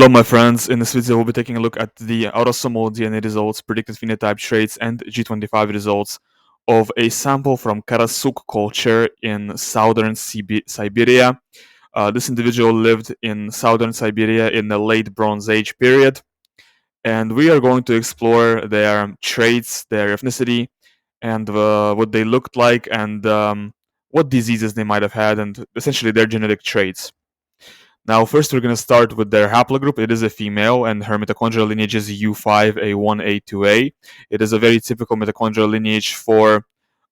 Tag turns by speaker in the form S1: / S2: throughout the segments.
S1: Hello my friends, in this video we'll be taking a look at the autosomal DNA results, predicted phenotype traits, and G25 results of a sample from Karasuk culture in southern Siberia. This individual lived in southern Siberia in the late Bronze Age period, and we are going to explore their traits, their ethnicity, and what they looked like, and what diseases they might have had, and essentially their genetic traits. Now, first we're going to start with their haplogroup. It is a female, and her mitochondrial lineage is U5A1A2A. It is a very typical mitochondrial lineage for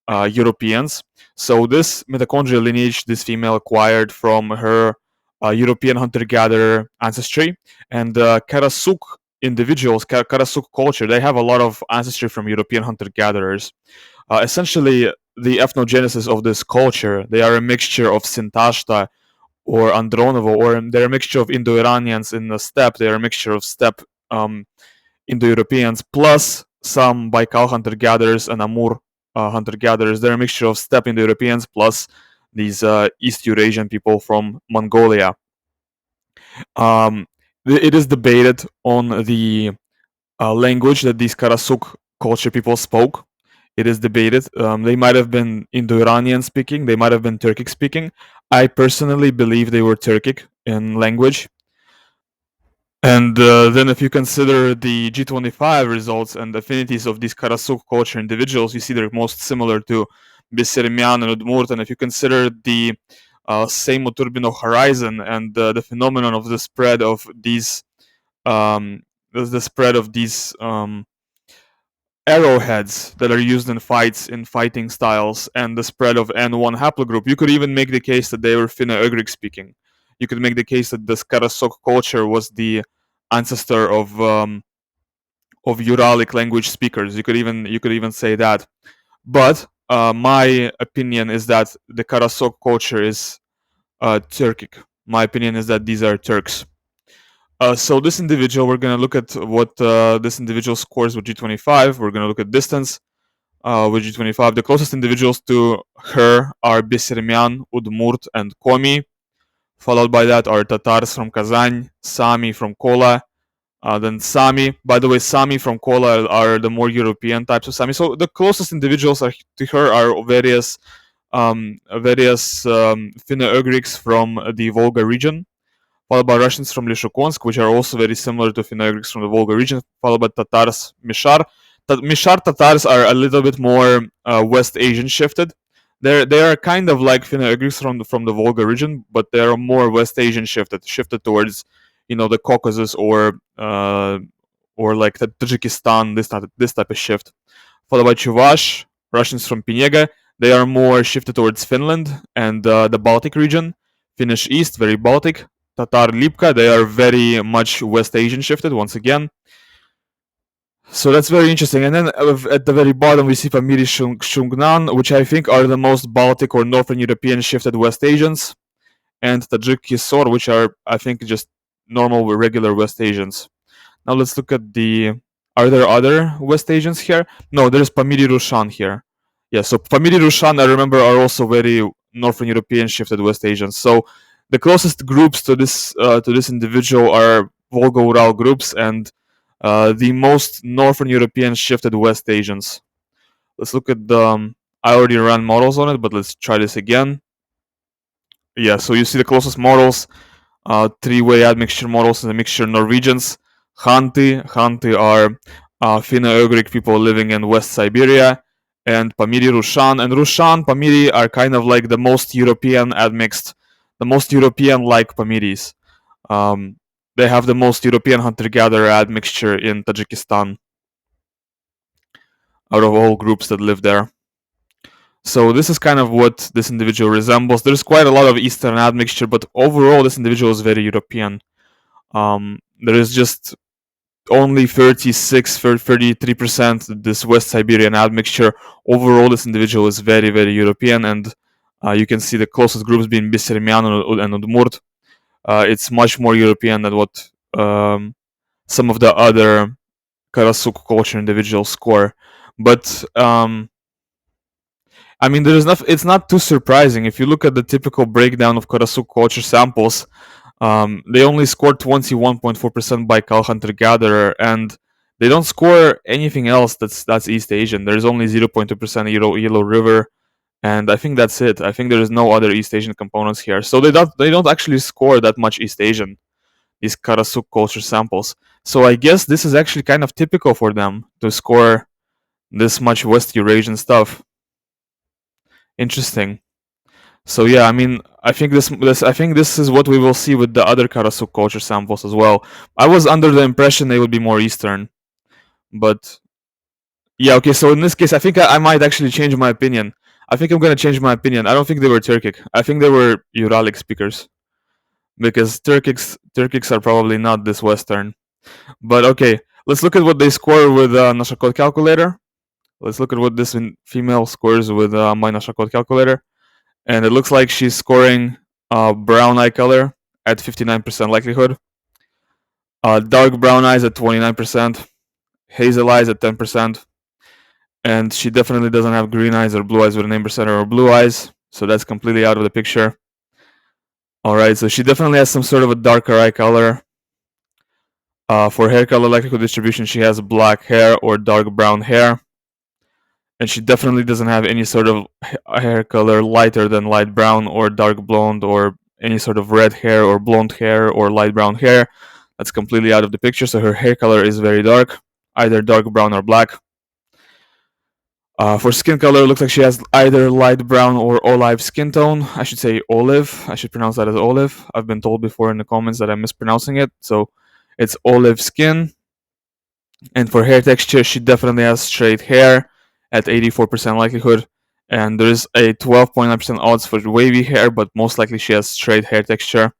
S1: Europeans. So this mitochondrial lineage, this female acquired from her European hunter-gatherer ancestry, and Karasuk individuals, Karasuk culture, they have a lot of ancestry from European hunter-gatherers. Essentially, the ethnogenesis of this culture, they are a mixture of Sintashta or Andronovo, or they're a mixture of Indo-Iranians in the steppe. They're a mixture of steppe Indo-Europeans plus some Baikal hunter-gatherers and Amur hunter-gatherers. They're a mixture of steppe Indo-Europeans plus these East Eurasian people from Mongolia. It is debated on the language that these Karasuk culture people spoke. It is debated. They might have been Indo-Iranian speaking. They might have been Turkic speaking. I personally believe they were Turkic in language. And then if you consider the G25 results and affinities of these Karasuk culture individuals, you see they're most similar to Bissermian and Udmurt. And if you consider the same Turbino horizon and the phenomenon of the spread of these arrowheads that are used in fights, in fighting styles, and the spread of N1 haplogroup, you could even make the case that they were Finno-Ugric speaking. You could make the case that this Karasuk culture was the ancestor of Uralic language speakers. You could even say that. But my opinion is that the Karasuk culture is Turkic. My opinion is that these are Turks. So this individual, we're going to look at what this individual scores with G25. We're going to look at distance with G25. The closest individuals to her are Bissermian, Udmurt, and Komi. Followed by that are Tatars from Kazan, Sami from Kola, then Sami. By the way, Sami from Kola are the more European types of Sami. So the closest individuals to her are various Finno-Ugrics from the Volga region, followed by Russians from Lishukonsk, which are also very similar to Finno-Ugrics from the Volga region, followed by Tatars, Mishar. Mishar Tatars are a little bit more West Asian shifted. They are kind of like Finno-Ugrics from the Volga region, but they are more West Asian shifted towards the Caucasus or like the Tajikistan, this type of shift. Followed by Chuvash, Russians from Pinega. They are more shifted towards Finland and the Baltic region. Finnish East, very Baltic. Tatar Lipka, they are very much West Asian shifted once again. So that's very interesting. And then at the very bottom we see Pamiri Shungnan, which I think are the most Baltic or Northern European shifted West Asians, and Tajik Kisor, which are, I think, just normal regular West Asians. Now let's look at are there other West Asians here? No, there's Pamiri Rushan here. Yeah, so Pamiri Rushan, I remember, are also very Northern European shifted West Asians. So the closest groups to this individual are Volga-Ural groups and the most Northern European shifted West Asians. Let's look at I already ran models on it, but let's try this again. Yeah, so you see the closest models, three-way admixture models and the mixture Norwegians. Khanty are Finno-Ugric people living in West Siberia, and Pamiri Rushan. And Rushan, Pamiri are kind of like the most European admixed, the most European-like Pamiris. They have the most European hunter-gatherer admixture in Tajikistan out of all groups that live there. So this is kind of what this individual resembles. There's quite a lot of Eastern admixture, but overall this individual is very European. There is just only 33% this West Siberian admixture. Overall, this individual is very, very European, and you can see the closest groups being Bissermian and Udmurt. It's much more European than what some of the other Karasuk culture individuals score. But I mean, it's not too surprising if you look at the typical breakdown of Karasuk culture samples. They only scored 21.4% by Cal Hunter Gatherer, and they don't score anything else that's East Asian. There's only 0.2% Yellow River, and I think that's it. I think there is no other East Asian components here, so they don't actually score that much East Asian, these Karasuk culture samples. So I guess this is actually kind of typical for them to score this much West Eurasian stuff. Interesting. So yeah, I mean, I think this is what we will see with the other Karasuk culture samples as well. I was under the impression they would be more Eastern, but yeah, okay. So in this case, I think I might actually change my opinion. I think I'm gonna change my opinion. I don't think they were Turkic. I think they were Uralic speakers because Turkics are probably not this Western. But okay, let's look at what they score with Nashakot calculator. Let's look at what this female scores with my Nashakot calculator. And it looks like she's scoring brown eye color at 59% likelihood, dark brown eyes at 29%, hazel eyes at 10%, and she definitely doesn't have green eyes or blue eyes with a name percenter or blue eyes, so that's completely out of the picture. Alright, so she definitely has some sort of a darker eye color. For hair color likelihood distribution, she has black hair or dark brown hair. And she definitely doesn't have any sort of hair color lighter than light brown or dark blonde or any sort of red hair or blonde hair or light brown hair. That's completely out of the picture, so her hair color is very dark, either dark brown or black. For skin color, it looks like she has either light brown or olive skin tone. I should say olive. I should pronounce that as olive. I've been told before in the comments that I'm mispronouncing it, so it's olive skin. And for hair texture, she definitely has straight hair at 84% likelihood. And there's a 12.9% odds for wavy hair, but most likely she has straight hair texture.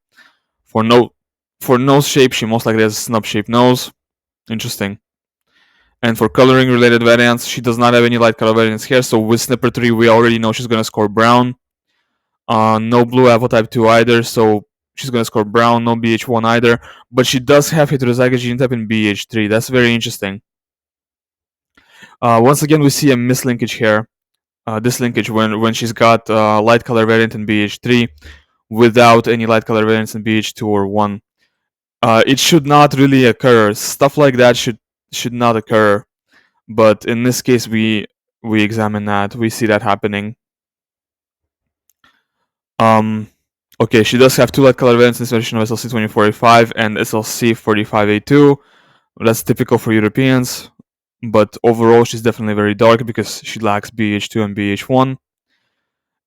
S1: For nose shape, she most likely has a snub shaped nose. Interesting. And for coloring related variants, she does not have any light color variants here. So with Snipper 3, we already know she's going to score brown. No blue haplotype 2 either, so she's going to score brown. No BH1 either. But she does have heterozygous genotype in BH3. That's very interesting. Once again, we see a mislinkage here. This linkage when she's got light color variant in BH3 without any light color variants in BH2 or 1. It should not really occur. Stuff like that should not occur. But in this case, we examine that. We see that happening. Okay, she does have two light color variants in this version of SLC24A5 and SLC45A2. That's typical for Europeans. But overall, she's definitely very dark because she lacks BH2 and BH1.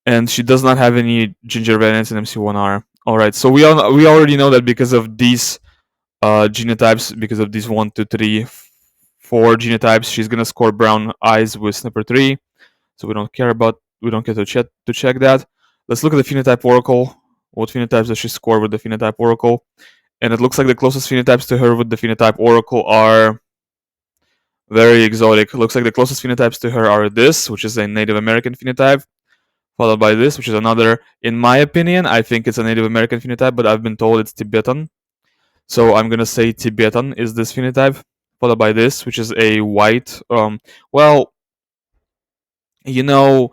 S1: And she does not have any ginger variants in MC1R. Alright, so we already know that because of these genotypes, because of these 1, 2, 3, 4 genotypes, she's gonna score brown eyes with Snipper 3. So we don't care to check that. Let's look at the phenotype oracle. What phenotypes does she score with the phenotype oracle? And it looks like the closest phenotypes to her with the phenotype oracle are very exotic. It looks like the closest phenotypes to her are this, which is a Native American phenotype, followed by this, which is another, in my opinion, I think it's a Native American phenotype, but I've been told it's Tibetan. So I'm gonna say Tibetan is this phenotype, followed by this, which is a white, well, you know,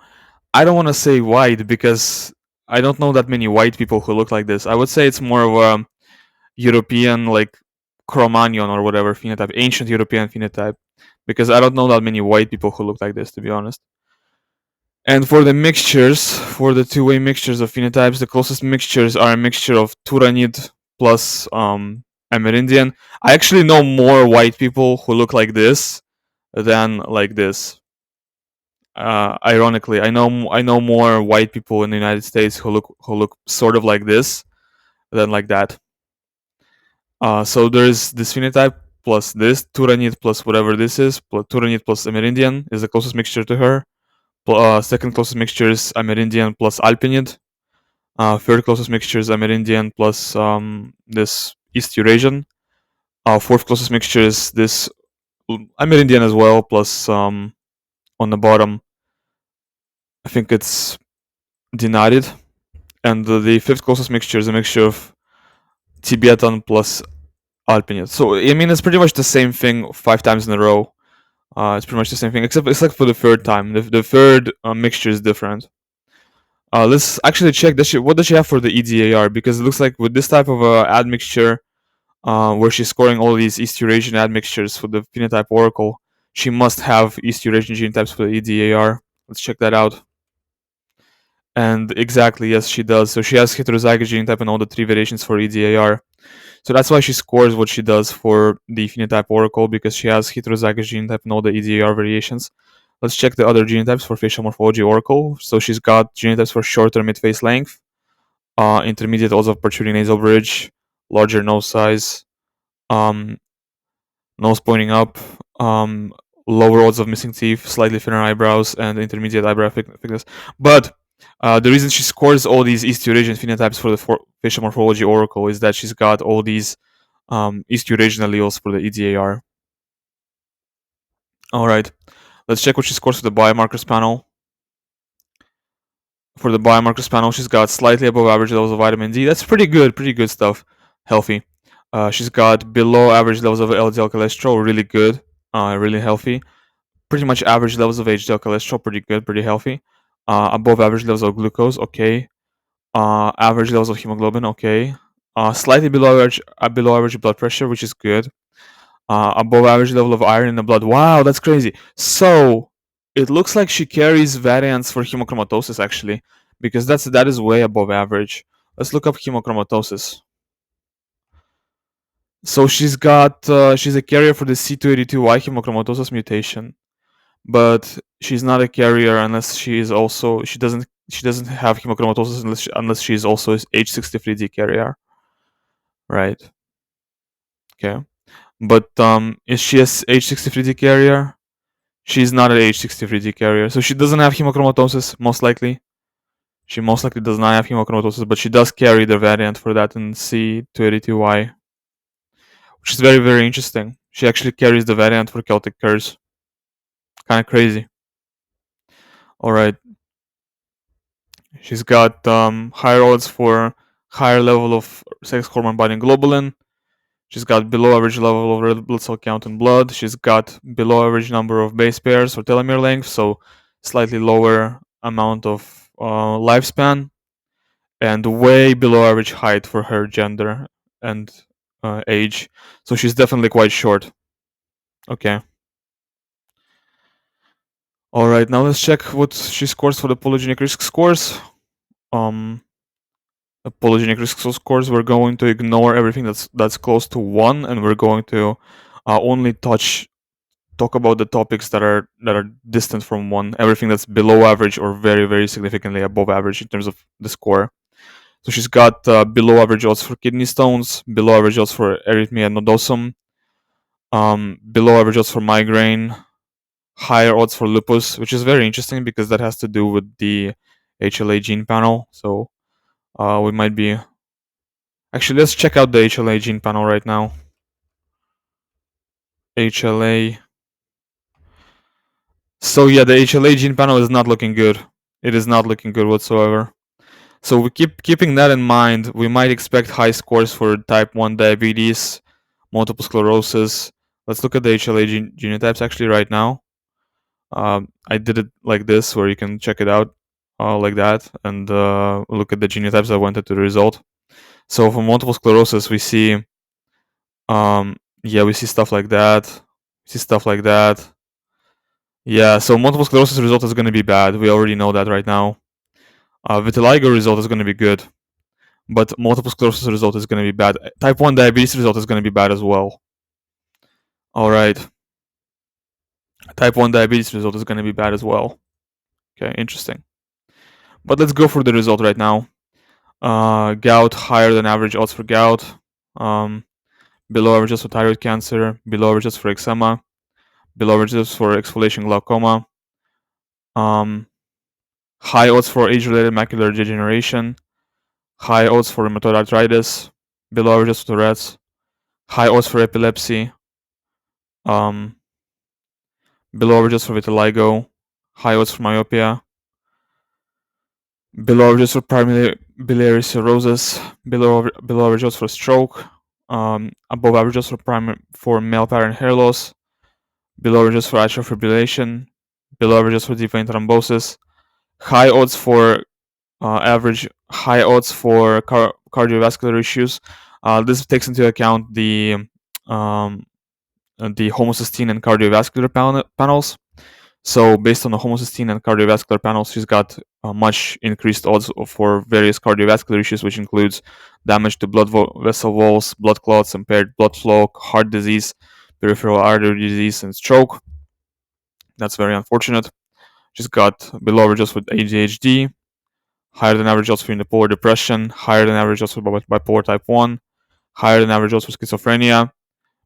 S1: I don't want to say white because I don't know that many white people who look like this. I would say it's more of a European, like Cro-Magnon or whatever phenotype, ancient European phenotype, because I don't know that many white people who look like this, to be honest. And for the mixtures, for the two-way mixtures of phenotypes, the closest mixtures are a mixture of Turanid plus Amerindian. I actually know more white people who look like this than like this. Ironically, I know more white people in the United States who look sort of like this than like that. So there's this phenotype plus this Turanid plus whatever this is. Turanid plus Amerindian is the closest mixture to her. Second closest mixture is Amerindian plus Alpinid. Third closest mixture is Amerindian plus this East Eurasian. Fourth closest mixture is this Amerindian as well plus on the bottom I think it's Dinaride. And the fifth closest mixture is a mixture of Tibetan plus Alpinid. So I mean it's pretty much the same thing 5 times in a row. It's pretty much the same thing except for the third time. The third mixture is different. Let's actually check what does she have for the EDAR, because it looks like with this type of admixture, where she's scoring all these East Eurasian admixtures for the phenotype oracle, she must have East Eurasian genotypes for the EDAR. Let's check that out. And exactly, yes, she does. So she has heterozygous genotype and all the three variations for EDAR. So that's why she scores what she does for the phenotype oracle, because she has heterozygous genotype and all the EDAR variations. Let's check the other genotypes for facial morphology oracle. So she's got genotypes for shorter mid-face length, intermediate odds of protruding nasal bridge, larger nose size, um, nose pointing up, lower odds of missing teeth, slightly thinner eyebrows, and intermediate eyebrow thickness. But the reason she scores all these East Eurasian phenotypes for the facial morphology oracle is that she's got all these East Eurasian alleles for the EDAR. Alright, let's check what she scores for the biomarkers panel. For the biomarkers panel, she's got slightly above average levels of vitamin D. That's pretty good stuff. Healthy. She's got below average levels of LDL cholesterol, really good, really healthy. Pretty much average levels of HDL cholesterol, pretty good, pretty healthy. Above average levels of glucose, okay. Average levels of hemoglobin, okay. Slightly below average blood pressure, which is good. Above average level of iron in the blood. Wow, that's crazy. So it looks like she carries variants for hemochromatosis actually, because that is way above average. Let's look up hemochromatosis. So she's a carrier for the C282Y hemochromatosis mutation, but she's not a carrier unless she doesn't have hemochromatosis unless she is also an H63D carrier, right? Okay, but is she a H63D carrier? She's not an H63D carrier, so she doesn't have hemochromatosis, most likely. She most likely does not have hemochromatosis, but she does carry the variant for that in C282Y, which is very, very interesting. She actually carries the variant for Celtic curse. Kind of crazy. Alright. She's got higher odds for higher level of sex hormone binding globulin. She's got below average level of red blood cell count in blood. She's got below average number of base pairs or telomere length, so slightly lower amount of lifespan, and way below average height for her gender and age. So she's definitely quite short. Okay. Alright, now let's check what she scores for the polygenic risk scores. The polygenic risk scores, we're going to ignore everything that's close to 1, and we're going to only talk about the topics that are distant from 1. Everything that's below average or very, very significantly above average in terms of the score. So she's got below average odds for kidney stones, below average odds for arrhythmia nodosum, below average odds for migraine, higher odds for lupus, which is very interesting because that has to do with the HLA gene panel. So we might be... Actually, let's check out the HLA gene panel right now. HLA. So yeah, the HLA gene panel is not looking good. It is not looking good whatsoever. So we keeping that in mind, we might expect high scores for type 1 diabetes, multiple sclerosis. Let's look at the HLA genotypes actually right now. I did it like this, where you can check it out like that, and look at the genotypes that went into the result. So for multiple sclerosis, we see, we see stuff like that. We see stuff like that. Yeah, so multiple sclerosis result is going to be bad. We already know that right now. Vitiligo result is going to be good, but multiple sclerosis result is going to be bad. Type 1 diabetes result is going to be bad as well. Alright. Type 1 diabetes result is going to be bad as well. Okay, interesting. But let's go for the result right now. Gout, higher than average odds for gout. Below average odds for thyroid cancer. Below average odds for eczema. Below average odds for exfoliation glaucoma. High odds for age-related macular degeneration. High odds for rheumatoid arthritis. Below average odds for Tourette's. High odds for epilepsy. Below average odds for vitiligo. High odds for myopia. Below average odds for primary biliary cirrhosis. Below average odds for stroke. Above average odds for male pattern hair loss. Below average odds for atrial fibrillation. Below average odds for deep vein thrombosis. High odds for average high odds for cardiovascular issues. This takes into account um, the homocysteine and cardiovascular panels. So based on the homocysteine and cardiovascular panels, she's got much increased odds for various cardiovascular issues, which includes damage to blood vessel walls, blood clots, impaired blood flow, heart disease, peripheral artery disease, and stroke. That's very unfortunate. She's got below average odds with ADHD, higher than average odds for unipolar depression, higher than average odds for bipolar type 1, higher than average odds for schizophrenia.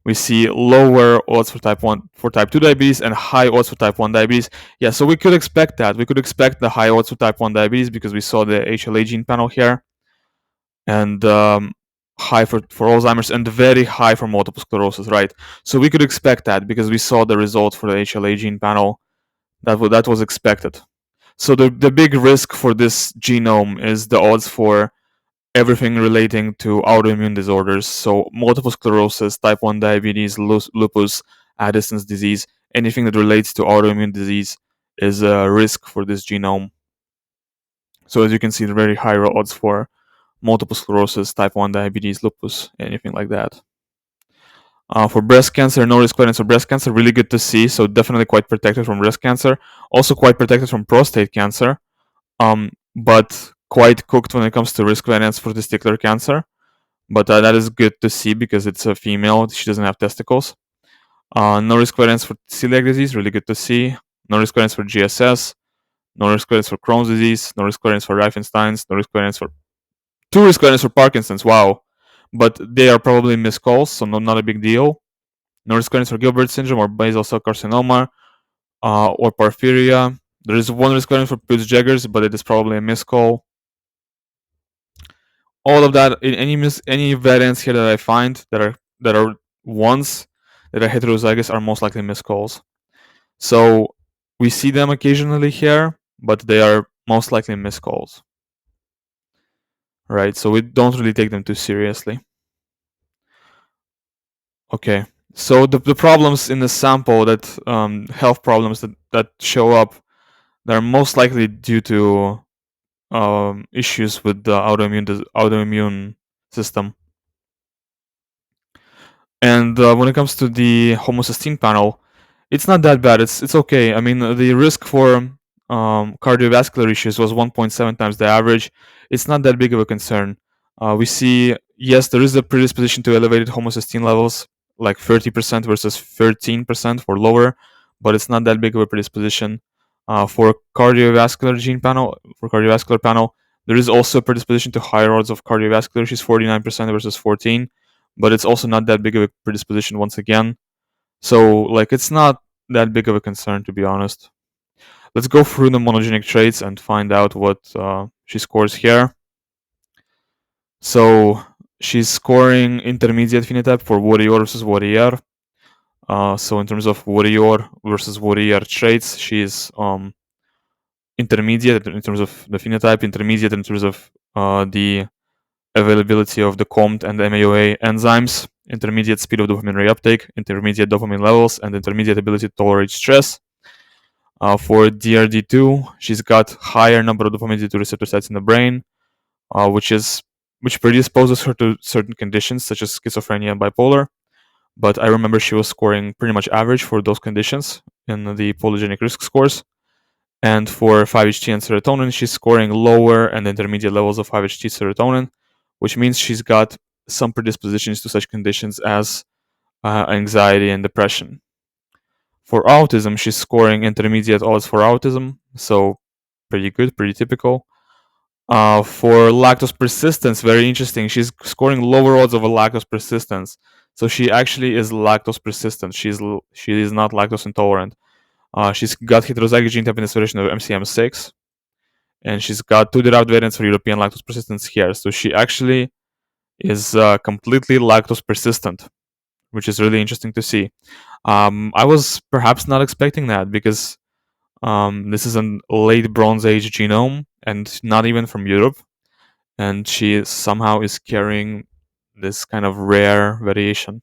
S1: We see lower odds for type 2 diabetes, and high odds for type 1 diabetes. Yeah, so we could expect that. We could expect the high odds for type 1 diabetes because we saw the HLA gene panel here, and high for Alzheimer's, and very high for multiple sclerosis, right? So we could expect that because we saw the result for the HLA gene panel. That was expected. So the big risk for this genome is the odds for everything relating to autoimmune disorders. So multiple sclerosis, type 1 diabetes, lupus, Addison's disease, anything that relates to autoimmune disease is a risk for this genome. So as you can see, the very high odds for multiple sclerosis, type 1 diabetes, lupus, anything like that. For breast cancer, no risk variance for breast cancer, really good to see. So definitely quite protected from breast cancer. Also quite protected from prostate cancer. But quite cooked when it comes to risk variance for testicular cancer. But that is good to see because it's a female. She doesn't have testicles. No risk variance for celiac disease, really good to see. No risk variance for GSS. No risk variance for Crohn's disease. No risk variance for Riefenstein's. No risk variance for two risk variance for Parkinson's. Wow, but they are probably miscalls, so not a big deal. No risk variance for Gilbert syndrome or basal cell carcinoma or porphyria. There is one risk variance for Peutz-Jeghers, but it is probably a miscall. All of that, any variants here that I find that are ones that are heterozygous are most likely miscalls. So we see them occasionally here, but they are most likely miscalls. Right, so we don't really take them too seriously. Okay, so the problems in the sample that health problems that show up, they're most likely due to issues with the autoimmune system. And when it comes to the homocysteine panel, it's not that bad. It's okay. I mean, the risk for cardiovascular issues was 1.7 times the average. It's not that big of a concern. We see, yes, there is a predisposition to elevated homocysteine levels, like 30% versus 13% for lower, but it's not that big of a predisposition. For cardiovascular panel, there is also a predisposition to higher odds of cardiovascular issues, 49% versus 14, but it's also not that big of a predisposition once again. So, like, it's not that big of a concern, to be honest. Let's go through the monogenic traits and find out what she scores here. So she's scoring intermediate phenotype for warrior versus warrior. So in terms of warrior versus warrior traits, she's intermediate in terms of the phenotype, intermediate in terms of the availability of the COMT and MAOA enzymes, intermediate speed of dopamine reuptake, intermediate dopamine levels, and intermediate ability to tolerate stress. For DRD2, she's got higher number of dopamine D2 receptor sites in the brain, which predisposes her to certain conditions such as schizophrenia and bipolar. But I remember she was scoring pretty much average for those conditions in the polygenic risk scores. And for 5-HT and serotonin, she's scoring lower and intermediate levels of 5-HT serotonin, which means she's got some predispositions to such conditions as anxiety and depression. For autism, she's scoring intermediate odds for autism, so pretty good, pretty typical. For lactose persistence, very interesting. She's scoring lower odds of a lactose persistence, so she actually is lactose persistent. She is not lactose intolerant. She's got heterozygous gene type inspiration of MCM6, and she's got two derived variants for European lactose persistence here. So she actually is completely lactose persistent, which is really interesting to see. I was perhaps not expecting that because this is a late Bronze Age genome and not even from Europe, and she somehow is carrying this kind of rare variation.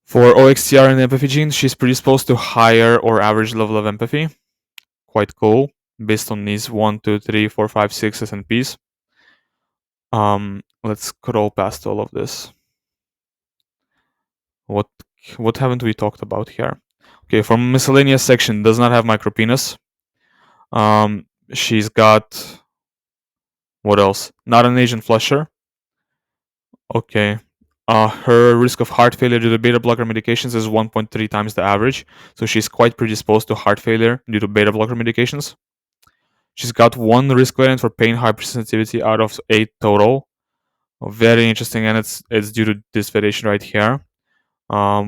S1: For OXTR and empathy genes, she's predisposed to higher or average level of empathy. Quite cool. based on these 1, 2, 3, 4, 5, 6 SNPs. Let's scroll past all of this. What haven't we talked about here? Okay, for miscellaneous section, does not have micropenis. She's got, what else? Not an Asian flusher. Okay. Her risk of heart failure due to beta blocker medications is 1.3 times the average, so she's quite predisposed to heart failure due to beta blocker medications. She's got 1 risk variant for pain hypersensitivity out of 8 total. Very interesting, and it's due to this variation right here,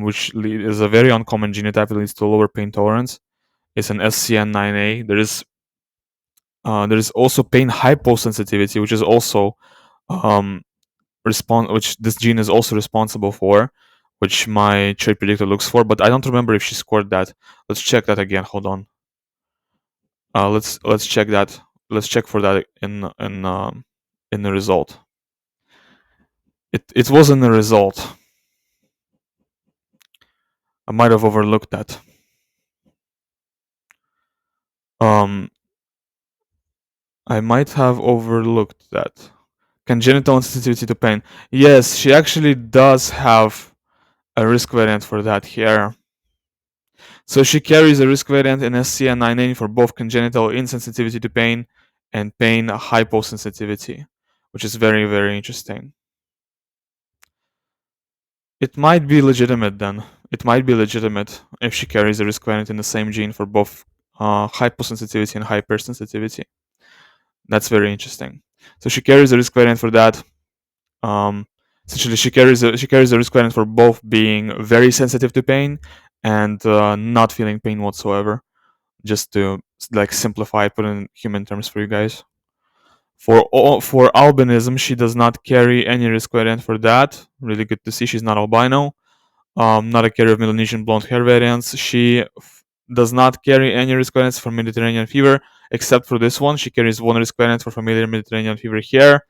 S1: which is a very uncommon genotype that leads to lower pain tolerance. It's an SCN9A. There is also pain hyposensitivity, which is also which this gene is also responsible for, which my trait predictor looks for, but I don't remember if she scored that. Let's check that again. Hold on. Let's check that. Let's check for that in the result. It was in the result. I might have overlooked that. I might have overlooked that. Congenital insensitivity to pain. Yes, she actually does have a risk variant for that here. So she carries a risk variant in SCN9A for both congenital insensitivity to pain and pain hyposensitivity, which is very, very interesting. It might be legitimate then. It might be legitimate if she carries a risk variant in the same gene for both hyposensitivity and hypersensitivity. That's very interesting. So she carries a risk variant for that. Essentially, she carries a risk variant for both being very sensitive to pain and not feeling pain whatsoever. Just to like simplify, put in human terms for you guys. For albinism, she does not carry any risk variant for that. Really good to see she's not albino. Not a carrier of Melanesian blonde hair variants. She does not carry any risk variants for Mediterranean fever, except for this one. She carries 1 risk variant for familiar Mediterranean fever here.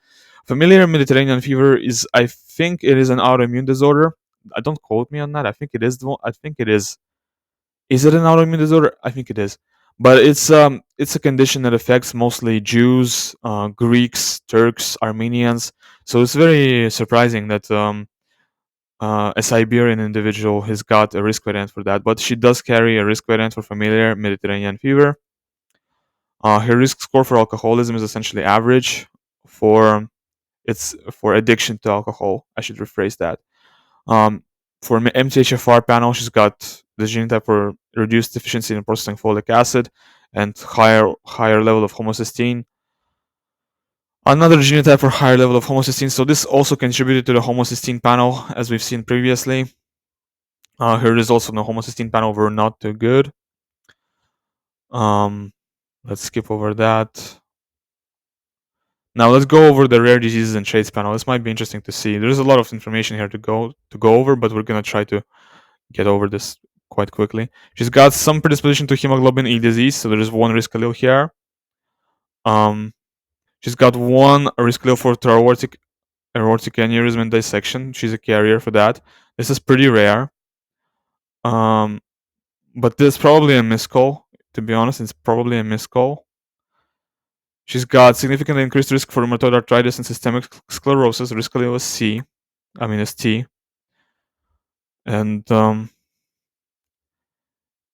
S1: Familiar Mediterranean fever is, I think it is an autoimmune disorder. Don't quote me on that. I think it is. I think it is. Is it an autoimmune disorder? I think it is. But it's a condition that affects mostly Jews, Greeks, Turks, Armenians. So it's very surprising that a Siberian individual has got a risk variant for that. But she does carry a risk variant for familiar Mediterranean fever. Her risk score for alcoholism is essentially average. For addiction to alcohol, I should rephrase that. For MTHFR panel, she's got the genotype for reduced deficiency in processing folic acid and higher level of homocysteine. Another genotype for higher level of homocysteine. So this also contributed to the homocysteine panel, as we've seen previously. Her results on the homocysteine panel were not too good. Let's skip over that. Now let's go over the rare diseases and traits panel. This might be interesting to see. There's a lot of information here to go over, but we're gonna try to get over this quite quickly. She's got some predisposition to hemoglobin E disease, so there's 1 risk allele here. She's got 1 risk allele for aortic aneurysm and dissection. She's a carrier for that. This is pretty rare. But this is probably a miscall. To be honest, it's probably a miscall. She's got significantly increased risk for rheumatoid arthritis and systemic sclerosis. Risk allele is T. And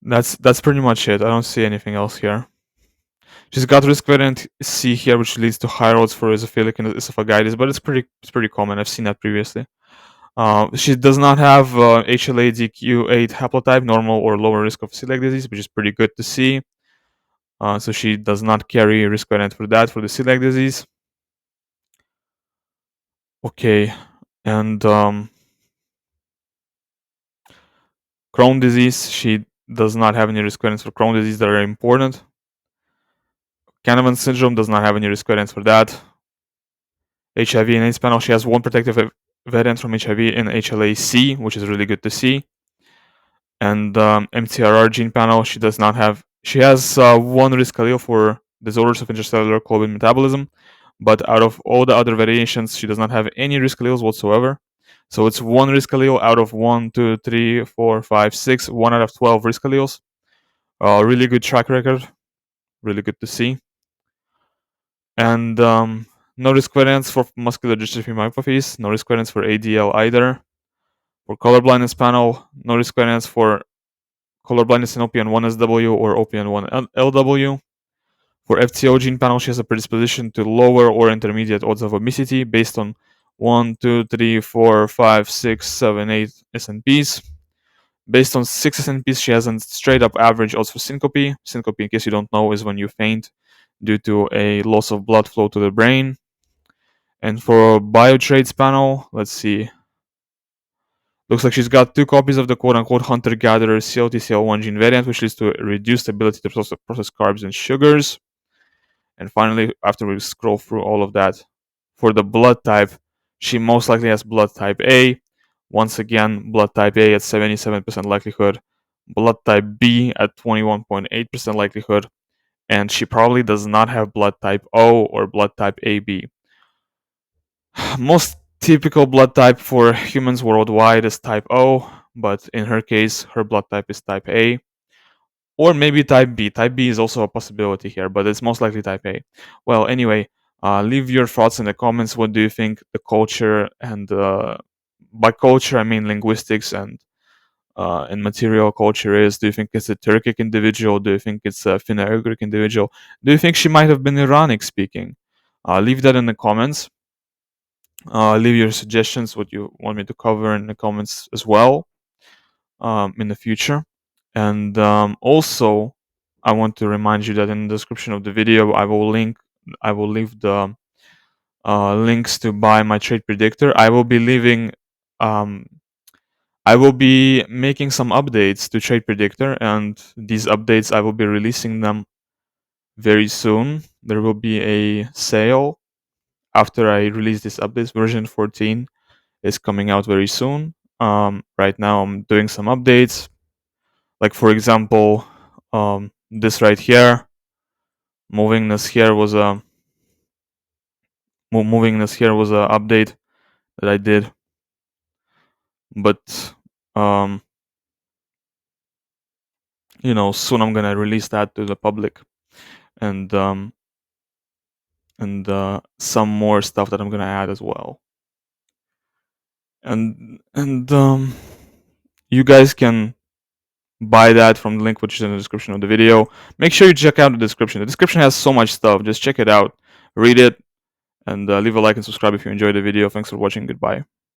S1: that's pretty much it. I don't see anything else here. She's got risk variant C here, which leads to higher odds for eosinophilic esophagitis, but it's pretty common. I've seen that previously. She does not have HLA-DQ8 haplotype, normal or lower risk of celiac disease, which is pretty good to see. So she does not carry a risk variant for that, for the celiac disease. Okay, and Crohn's disease, she does not have any risk variants for Crohn's disease that are important. Canavan syndrome does not have any risk variants for that. HIV and AIDS panel, she has 1 protective variant from HIV in HLA-C, which is really good to see. And MTRR gene panel, she does not have. She has 1 risk allele for disorders of intracellular globin metabolism, but out of all the other variations, she does not have any risk alleles whatsoever. So it's 1 risk allele out of 1, 2, 3, 4, 5, 6, 1 out of 12 risk alleles. Really good track record. really good to see. And no risk variance for muscular dystrophy myopathies, no risk variance for ADL either. For color blindness panel, no risk variance for color blindness in OPN1SW or OPN1LW. For FTO gene panel, she has a predisposition to lower or intermediate odds of obesity based on 1, 2, 3, 4, 5, 6, 7, 8 SNPs. Based on 6 SNPs, she has a straight up average odds for syncope. Syncope, in case you don't know, is when you faint due to a loss of blood flow to the brain. And for biotraits panel, let's see. Looks like she's got 2 copies of the quote-unquote hunter-gatherer COTCL1 gene variant, which leads to a reduced ability to process carbs and sugars. And finally, after we scroll through all of that, for the blood type, she most likely has blood type A. Once again, blood type A at 77% likelihood, blood type B at 21.8% likelihood, and she probably does not have blood type O or blood type AB. Most typical blood type for humans worldwide is type O, but in her case, her blood type is type A. Or maybe type B. Type B is also a possibility here, but it's most likely type A. Well, anyway, leave your thoughts in the comments. What do you think the culture and by culture I mean linguistics and material culture is? Do you think it's a Turkic individual? Do you think it's a Finno-Ugric individual? Do you think she might have been Iranic speaking? Leave that in the comments. Leave your suggestions, what you want me to cover in the comments as well in the future. And also, I want to remind you that in the description of the video, I will leave the links to buy my trade predictor. I will be making some updates to trade predictor, and these updates I will be releasing them very soon. There will be a sale after I release this updates. Version 14 is coming out very soon. Right now I'm doing some updates, like for example, this right here. Moving this here was a update that I did, but soon I'm gonna release that to the public, and some more stuff that I'm gonna add as well. And you guys can buy that from the link which is in the description of the video. Make sure you check out the description. The description has so much stuff. Just check it out, read it, and leave a like and subscribe if you enjoyed the video. Thanks for watching. Goodbye.